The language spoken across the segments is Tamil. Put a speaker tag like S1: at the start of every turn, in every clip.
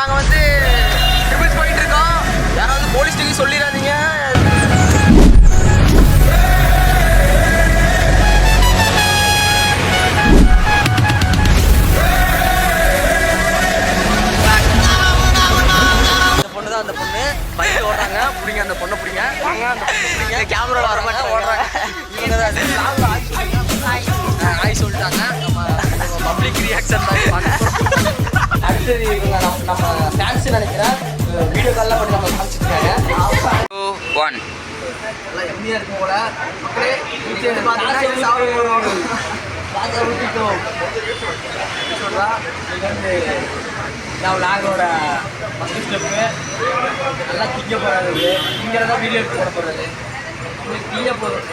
S1: நாங்கள் வந்து ட்ரிபிள்ஸ் போயிட்டு இருக்கோம். யாராவது போலீஸ் ஸ்டேஷன் சொல்லிடாதீங்க. அந்த பொண்ணு பைக் ஓடுறாங்க, பிடிங்க அந்த பொண்ணை பிடிங்க, வாங்க அந்த பொண்ணு பிடிங்க. கேமராவில் வர மாட்டேன் ஓடுறாங்க. ஆய் சொல்லிட்டாங்க. நம்ம பப்ளிக் ரியாக்ஷன் அடுத்தது இவங்க நம்ம ஃபேன்ஸ் நினைக்கிறேன். வீடியோ கால்லாம் பண்ணி நம்ம காமிச்சிருக்காங்க. 2 1 நல்லா எம்மியாக இருக்கும் போல. மக்களே சொல்கிறா இது வந்து நான் விளாகோட ஃபஸ்ட்டு ஸ்டெப்பு. நல்லா திங்க போகிறது திங்கிறதா வீடியோ எடுத்து போட போகிறது. திங்க போதும்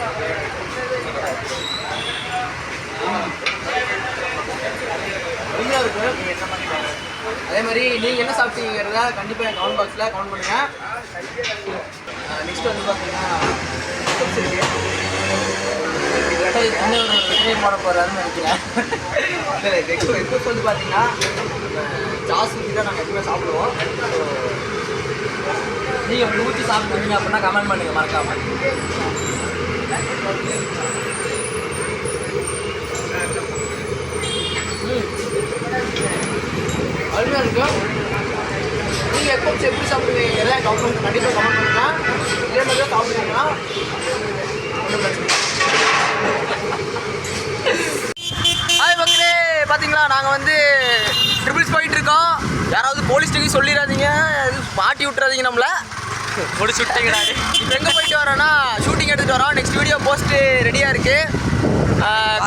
S1: அருமையாக இருக்குது. அதே மாதிரி நீங்கள் என்ன சாப்பிட்டீங்கிறத கண்டிப்பாக என் கமெண்ட் பாக்ஸில் கமெண்ட் பண்ணுங்கள். நெக்ஸ்ட் வந்து பார்த்தீங்கன்னா இன்னும் போட போகிறாருன்னு நினைக்கிறேன். இல்லை நெக்ஸ்ட் வந்து பார்த்தீங்கன்னா ஜாஸ் ஊற்றி தான் நாங்கள் எப்பவுமே சாப்பிடுவோம். ஸோ நீங்கள் அப்படி ஊற்றி சாப்பிடுவீங்க அப்படின்னா கமெண்ட் பண்ணுங்கள் மறக்காமல். அருமையாக இருக்கும். நீங்கள் எப்போ எப்படி சாப்பிடுவீங்க எல்லாம் கமெண்ட் கண்டிப்பாக கமெண்ட் பண்ணுங்கள். இதே மாதிரி தான் சாப்பிடுவீங்கன்னா ஒன்றும் பிரச்சனை. ஹாய் மக்களே, பார்த்தீங்களா நாங்கள் வந்து ட்ரிபிள்ஸ் போயிட்டுருக்கோம். யாராவது போலீஸ் ஸ்டேஷன் சொல்லிடாதீங்க, மாட்டி விட்டுறாதீங்க நம்மளை. முடிச்சு விட்டீங்கடா. இப்போ எங்கே போயிட்டு வரோன்னா ஷூட்டிங் எடுத்துகிட்டு வரோம். நெக்ஸ்ட் வீடியோ போஸ்ட்டு ரெடியாக இருக்குது.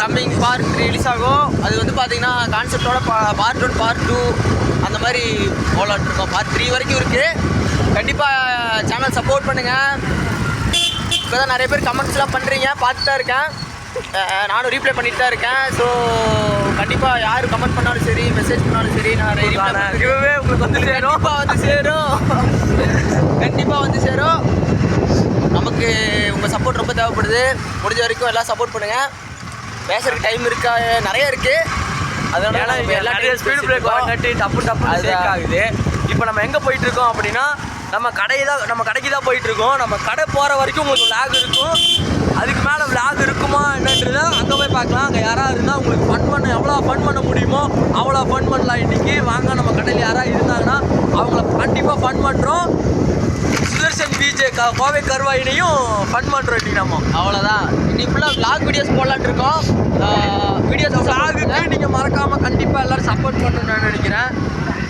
S1: கம்மிங் பார்ட் 3 ரிலீஸ் ஆகும். அது வந்து பார்த்தீங்கன்னா கான்செப்டோட பார்ட் 1 பார்ட் 2 அந்த மாதிரி போகலான்ட்ருக்கோம். பார்ட் 3 வரைக்கும் இருக்குது. கண்டிப்பாக சேனல் சப்போர்ட் பண்ணுங்கள். இப்போ தான் நிறைய பேர் கமெண்ட்ஸ்லாம் பண்ணுறீங்க, பார்த்துட்டு தான் இருக்கேன். நானும் ரீப்ளை பண்ணிட்டு தான் இருக்கேன். ஸோ கண்டிப்பாக யார் கமெண்ட் பண்ணாலும் சரி, மெசேஜ் பண்ணாலும் சரி, நான் ரிவ்யூவே உங்களுக்கு வந்து கண்டிப்பாக வந்து சேரும். நமக்கு உங்கள் சப்போர்ட் ரொம்ப தேவைப்படுது. முடிஞ்ச வரைக்கும் எல்லாம் சப்போர்ட் பண்ணுங்கள். பேசுறதுக்கு டைம் இருக்கா நிறைய இருக்குது. அதனால
S2: நிறைய ஸ்பீடு பிரேக் வாங்கட்டி டப்பு ஆகுது. இப்போ நம்ம எங்கே போயிட்டுருக்கோம் அப்படின்னா நம்ம கடைக்கு தான் போயிட்டுருக்கோம். நம்ம கடை போகிற வரைக்கும் உங்களுக்கு விளாக் இருக்கும். அதுக்கு மேலே விளாக் இருக்குமா என்னன்றதை அங்கே போய் பார்க்கலாம். அங்கே யாராவது இருந்தால் உங்களுக்கு எவ்வளோ ஃபன் பண்ண முடியுமோ அவ்வளோ ஃபன் பண்ணலாம். இன்றைக்கி வாங்க நம்ம கடையில் யாராவது இருந்தாங்கன்னா அவங்கள கண்டிப்பாக ஃபன் பண்ணுறோம். சுதர்சன் பிஜே கோவை கருவாயினையும் ஃபன் பண்ணுறோம் இன்றைக்கி நம்ம.
S1: அவ்வளோதான். இன்னைக்கு ஃபுல்லாக விளாக் வீடியோஸ் போடலான்னு இருக்கோம்.
S2: வீடியோஸ் விளாகுக்கு நீங்கள் மறக்காமல் கண்டிப்பாக எல்லோரும் சப்போர்ட் பண்ணணும்னு நான் நினைக்கிறேன்.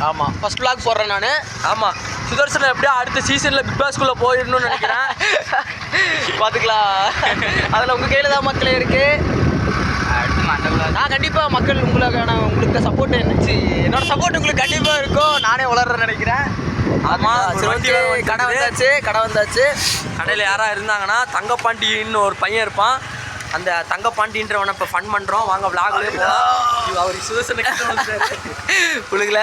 S1: ஆமாம், ஃபஸ்ட் விளாக் போடுறேன் நான்.
S2: ஆமாம், சுதர்சன் எப்படியா அடுத்த சீசனில் பிக் பாஸ்குள்ளே போயிடணும்னு நினைக்கிறேன்.
S1: பார்த்துக்கலாம். அதில் உங்கள் கையில் தான் மக்களே இருக்குது. நான் கண்டிப்பாக உங்களுக்கு சப்போர்ட் இருந்துச்சு. என்னோட சப்போர்ட் உங்களுக்கு கண்டிப்பாக இருக்கும். நானே வளர்றேன்னு நினைக்கிறேன். ஆமாம், கடை வந்தாச்சு.
S2: கடையில் யாராக இருந்தாங்கன்னா தங்கப்பாண்டின்னு ஒரு பையன் இருப்பான். அந்த தங்கப்பாண்டின்றவனை இப்போ ஃபன் பண்ணுறோம். வாங்க விளாக்லேயே போகலாம். அவர் சுதர்சனுக்கு
S1: புழுகல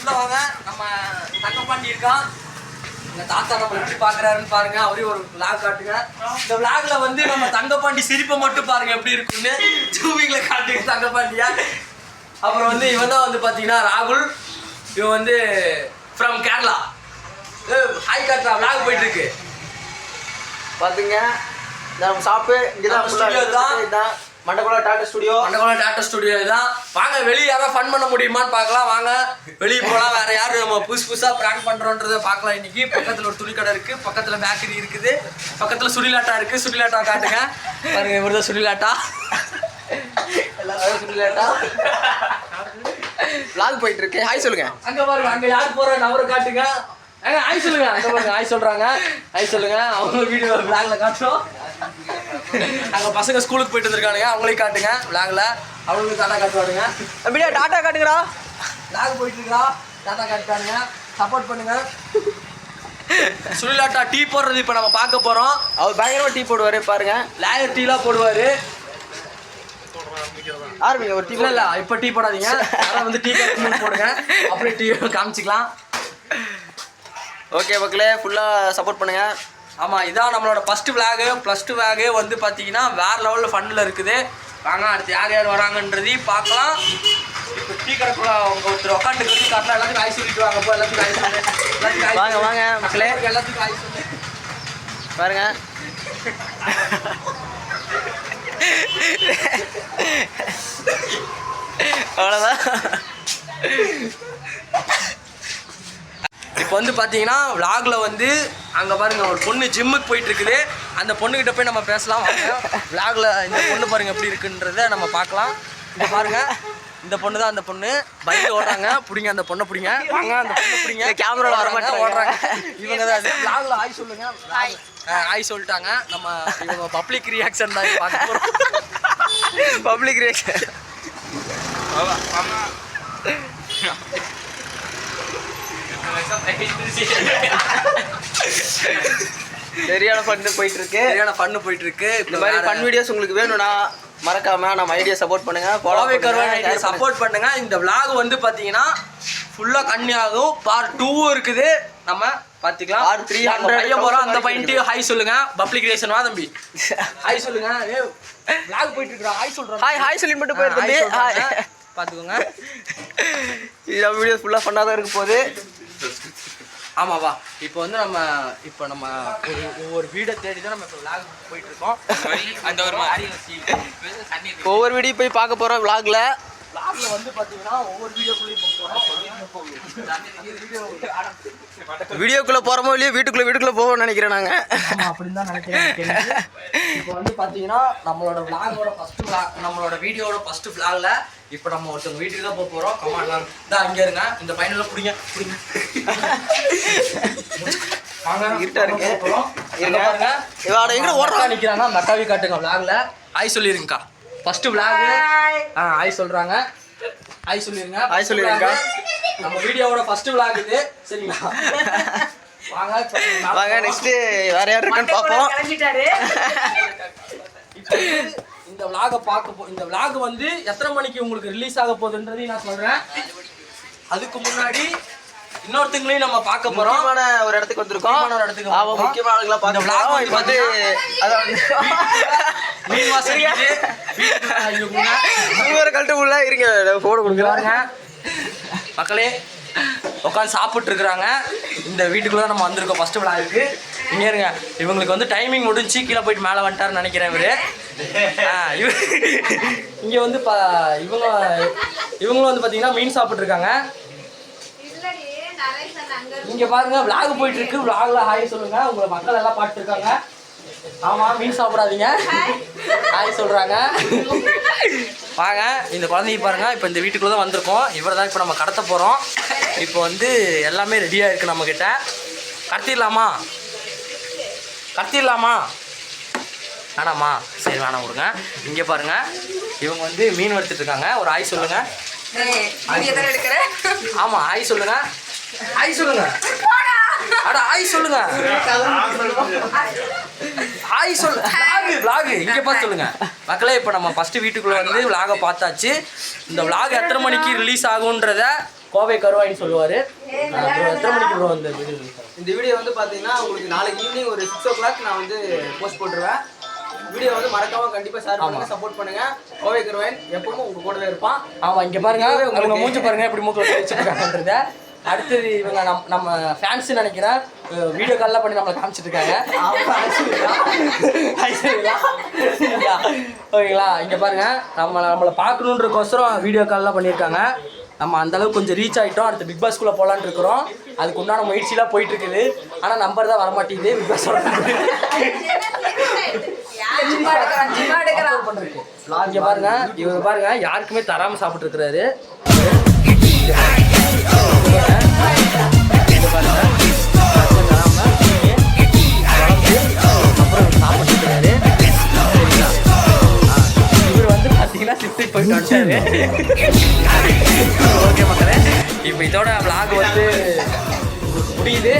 S2: உள்ள வாங்க. நம்ம தங்கப்பாண்டி இருக்கான். இந்த தாத்தா நம்ம எப்படி பார்க்குறாருன்னு பாருங்க. அவரையும் ஒரு விளாக் காட்டுங்க. இந்த விளாக்ல வந்து நம்ம தங்கப்பாண்டி சிரிப்பை மட்டும் பாருங்க எப்படி இருக்குன்னு. ஜூமிங்கில் காட்டுங்க தங்கப்பாண்டியா. அப்புறம் வந்து இவன் தான் வந்து பார்த்தீங்கன்னா ராகுல். இவன் வந்து ஃப்ரம் கேரளா. ஹாய் காட்டுறா, விளாக் போயிட்டு இருக்கு
S1: பார்த்துங்க. நம்ம ஷாப்பு இங்கே தான்
S2: ஸ்டுடியோ தான்.
S1: மண்டகுளம் டாட்டா ஸ்டுடியோ
S2: தான். வாங்க வெளியே யாராவது ஃபன் பண்ண முடியுமான்னு பார்க்கலாம். வாங்க வெளியே போகலாம். வேறு யாரும் நம்ம புதுசாக ப்ராங்க் பண்ணுறோன்றதை பார்க்கலாம். இன்றைக்கி பக்கத்தில் ஒரு துணி கடை இருக்குது, பக்கத்தில் பேக்கரி இருக்குது, பக்கத்தில் சுடிலாட்டா இருக்குது. சுடிலாட்டா காட்டுங்க பாருங்க. இவர் தான் சுடிலாட்டா.
S1: எல்லாரும் சுடிலாட்டா விளாக் போயிட்டு இருக்கு. ஹாய் சொல்லுங்க.
S2: அங்கே பாருங்க, அங்கே யார் போகிறேன் அவரை காட்டுங்க. ஹாய் சொல்லுங்க. அங்கே பாருங்க, ஹாய் சொல்கிறாங்க. ஹாய் சொல்லுங்க. அவங்க வீடியோ விளாக்ல காட்டுறோம். அங்கே பசங்க ஸ்கூலுக்கு போயிட்டு வந்துருக்கானுங்க. அவங்களையும் காட்டுங்க விளாக்ல. அவங்களுக்கு டாட்டா காட்டுவானுங்க.
S1: அப்படியே டாட்டா காட்டுங்கடா.
S2: விளாக் போயிட்டு இருக்கா. டாட்டா காட்டுறானுங்க. சப்போர்ட் பண்ணுங்க. சுனிலாட்டா டீ போடுறது இப்போ நம்ம பார்க்க போகிறோம்.
S1: அவர் பயங்கரமாக டீ போடுவார் பாருங்க.
S2: லேயர் டீலாம் போடுவார்.
S1: ஆரம்பிங்க ஒரு டீ.
S2: இல்லை இப்போ டீ போடாதீங்க. அதெல்லாம் வந்து டீ போடுங்க. அப்படியே டீ காமிச்சிக்கலாம்.
S1: ஓகே மக்களே, ஃபுல்லாக சப்போர்ட் பண்ணுங்கள்.
S2: ஆமாம், இதான் நம்மளோட ஃபஸ்ட்டு விளாகு வந்து பார்த்தீங்கன்னா வேறு லெவலில் ஃபன்னில் இருக்குது. வாங்க அடுத்து யார் யார் வராங்கன்றதையும் பார்க்கலாம். இப்போ டீ கடைக்குள்ள அவங்க ஒருத்தர் உட்காந்துட்டு காட்டினா எல்லாத்துக்கும் ஆய் சொல்லிட்டு வாங்க போ, எல்லாத்துக்கும் ஆய் சொல்லு, எல்லாத்துக்கும்
S1: வாங்க வாங்க மக்களே,
S2: எல்லாத்துக்கும் ஆய் சொல்லு
S1: பாருங்க. அவ்வளோதான்.
S2: இப்போ வந்து பார்த்தீங்கன்னா vlogல வந்து அங்கே பாருங்க ஒரு பொண்ணு ஜிம்முக்கு போயிட்டு இருக்குது. அந்த பொண்ணுகிட்ட போய் நம்ம பேசலாம் வாங்க. vlogல இந்த பொண்ணு பாருங்க எப்படி இருக்குன்றத நம்ம பார்க்கலாம். இங்க பாருங்க, இந்த பொண்ணு தான் அந்த பொண்ணு. பைக் ஓடுறாங்க, பிடிங்க அந்த பொண்ணை பிடிங்க, வாங்க அந்த பொண்ணை பிடிங்க.
S1: கேமராவில் வர மாட்டாங்க,
S2: ஓடுறாங்க. இவங்க தான் vlogல ஆய் சொல்லுங்க. ஆய் சொல்லிட்டாங்க. நம்ம இவங்க பப்ளிக் ரியாக்ஷன் தான் பார்க்க போகிறோம்.
S1: Public reaction. சரியான ஃபன்னு போயிட்டு இருக்கு.
S2: சரியான ஃபன்னு போயிட்டு இருக்கு.
S1: இந்த மாதிரி ஃபன் வீடியோஸ் உங்களுக்கு வேணும்னா மறக்காம நம்ம ஐடியா சப்போர்ட் பண்ணுங்க.
S2: கோவை கருவான் ஐடியா சப்போர்ட் பண்ணுங்க. இந்த vlog வந்து பாத்தீங்கன்னா ஃபுல்லா கன்னியாகும். பார்ட் 2 இருக்குது. நம்ம பாத்துக்கலாம்.
S1: Part 300
S2: பையன் போறோம். அந்த பையன்ட்டு ஹாய் சொல்லுங்க. பப்ளிக் ரிலேஷன் வா தம்பி. ஹாய் சொல்லுங்க. vlog போயிட்டு இருக்கா. ஹாய் சொல்றோம்.
S1: ஹாய் ஹாய் சொல்லி மட்டும் போயிரு தம்பி. ஹாய்
S2: பாத்துக்கோங்க.
S1: இந்த வீடியோ ஃபுல்லா ஃபன்னா தான் இருக்க போகுது.
S2: ஆமாவா. இப்போ வந்து நம்ம ஒவ்வொரு வீடை தேடி தான் நம்ம இப்போ vlog போயிட்டு இருக்கோம். அந்த ஒரு
S1: ஒவ்வொரு வீடியோ போய் பார்க்க போறோம் vlogல.
S2: vlogல வந்து பாத்தீங்கன்னா ஒவ்வொரு வீடியோக்குள்ளேயும் போறோம்.
S1: வீடியோக்குள்ள போறோமோ இல்லையோ வீட்டுக்குள்ள போவோம்னு நினைக்கிறேன் நாங்க.
S2: அப்படின்னு தான் நினைக்கிறேன். இப்போ வந்து பாத்தீங்கன்னா நம்மளோட vlogோட ஃபர்ஸ்ட் vlog, நம்மளோட வீடியோட ஃபர்ஸ்ட் vlogல இப்போ நம்ம ஒருத்தவங்க வீட்டுக்கு தான் போக போறோம். கமான்லாம் தான் அங்கே இருங்க. இந்த பையனால புடிங்க. வாங்க,
S1: இருட்டா இருக்கு.
S2: எங்க பாருங்க,
S1: இவாட எங்க ஓடுறா
S2: நிக்கிறாங்க. அந்த அக்காவி காட்டுங்க vlogல. ஹாய் சொல்லிருங்கக்கா. First vlog. ஹாய் சொல்றாங்க. ஹாய் சொல்லிருங்க.
S1: ஹாய் சொல்லிருங்க.
S2: நம்ம வீடியோவோட ஃபர்ஸ்ட் vlog இது. சரிங்களா?
S1: வாங்க நெக்ஸ்ட் வேற யார் இருக்கான்னு பாப்போம்.
S2: இந்த vlog இந்த vlog வந்து எத்தனை மணிக்கு உங்களுக்கு ரிலீஸ் ஆக போகுதுன்றதையும் நான் சொல்றேன். அதுக்கு முன்னாடி இன்னொருத்தங்களையும் நம்ம பார்க்க போறோம்.
S1: முக்கியமான ஒரு இடத்துக்கு வந்திருக்கோம்.
S2: முக்கியமான ஒரு இடத்துக்கு
S1: ஆமா, முக்கியமான ஆளுங்களா
S2: இந்த
S1: பார்க்க
S2: vlog
S1: போறோம்.
S2: வந்து அதாவது மீன் வாசல்
S1: ஒரு கழட்டு உள்ள இருங்க, போட கொடுக்குறாங்க.
S2: மக்களே உட்காந்து சாப்பிட்டு இருக்கிறாங்க. இந்த வீட்டுக்குள்ள தான் நம்ம வந்திருக்கோம் ஃபர்ஸ்ட் vlogக்கு. இங்கே இருங்க, இவங்களுக்கு வந்து டைமிங் முடிஞ்சு கீழே போயிட்டு மேலே வந்துட்டாருன்னு நினைக்கிறேன். இங்கே வந்து இவங்களும் வந்து பார்த்தீங்கன்னா மீன் சாப்பிட்டு இருக்காங்க. இங்க பாருங்க vlog போயிட்டு இருக்கு. vlogல ஹாய் சொல்லுங்க. உங்களை மக்கள் எல்லாம் பாத்துட்டு இருக்காங்க. ஆமா, மீன் சாப்பிடாதீங்க. ஹாய் சொல்றாங்க. வாங்க, இந்த குழந்தைங்க பாருங்க. இப்போ இந்த வீட்டுக்குள்ள தான் வந்திருக்கோம். இவரை தான் இப்போ நம்ம கடத்த போறோம். இப்போ வந்து எல்லாமே ரெடியா இருக்கு நம்ம கிட்ட. கடத்திடலாமா? வேணாமா? சரி வேணாம் விடுங்க. இங்கே பாருங்க, இவங்க வந்து மீன் எடுத்துட்டு இருக்காங்க. ஒரு ஹாய் சொல்லுங்க. ஆமா, ஹாய் சொல்லுங்க. ஹாய் சொல்லுங்க. அட ஹாய் சொல்லுங்க. ஹாய் சொல்லு. vlog இங்க பார்த்து சொல்லுங்க. மக்களே, இப்போ நம்ம ஃபர்ஸ்ட் வீட்டுக்குள்ள வந்து vlog பார்த்தாச்சு. இந்த vlog எத்தனை மணிக்கு ரிலீஸ் ஆகுன்றத கோவை கருவாயின்னு சொல்லுவாரு. எத்தனை மணிக்கு ப்ரோ
S1: இந்த வீடியோ வந்து பாத்தீங்கன்னா உங்களுக்கு நாளைக்கு ஈவினிங் ஒரு 6 o'clock நான் வந்து போஸ்ட் போட்டுருவேன். வீடியோ வந்து மறக்காம கண்டிப்பா ஷேர் பண்ணுங்க, சப்போர்ட் பண்ணுங்க. கோவை கருவாயன் எப்பவும் உங்க கூடவே இருப்பான்.
S2: ஆமா, இங்க பாருங்க, உங்க மூஞ்சி பாருங்க எப்படி மூக்கில் வச்சுருக்காங்கன்றத. அடுத்தது இவங்க நம்ம ஃபேன்ஸ் நினைக்கிறேன். வீடியோ கால்லாம் பண்ணி நம்மளை காமிச்சிட்டு இருக்காங்க. ஓகேங்களா? இங்க பாருங்க, நம்மளை பார்க்கணுன்றக்கோசரம் வீடியோ கால்லாம் பண்ணியிருக்காங்க. நம்ம அந்த அளவுக்கு கொஞ்சம் ரீச் ஆகிட்டோம். அடுத்து பிக் பாஸ்க்குள்ளே போகலான்னு இருக்கிறோம். அதுக்கு உண்டான முயற்சிலாம் போயிட்டு இருக்குது. ஆனால் நம்பர் தான் வரமாட்டேங்குது. பிக் பாஸ் இங்க பாருங்க, இவங்க பாருங்க, யாருக்குமே தராம சாப்பிட்டு இருக்கிறாரு. இவர் வந்து பாத்தீங்கன்னா சிப்ஸுக்கு போயிட்டு வந்துட்டாரு. ஓகே மக்களே, இப்போ இதோட vlog வந்து முடியுது.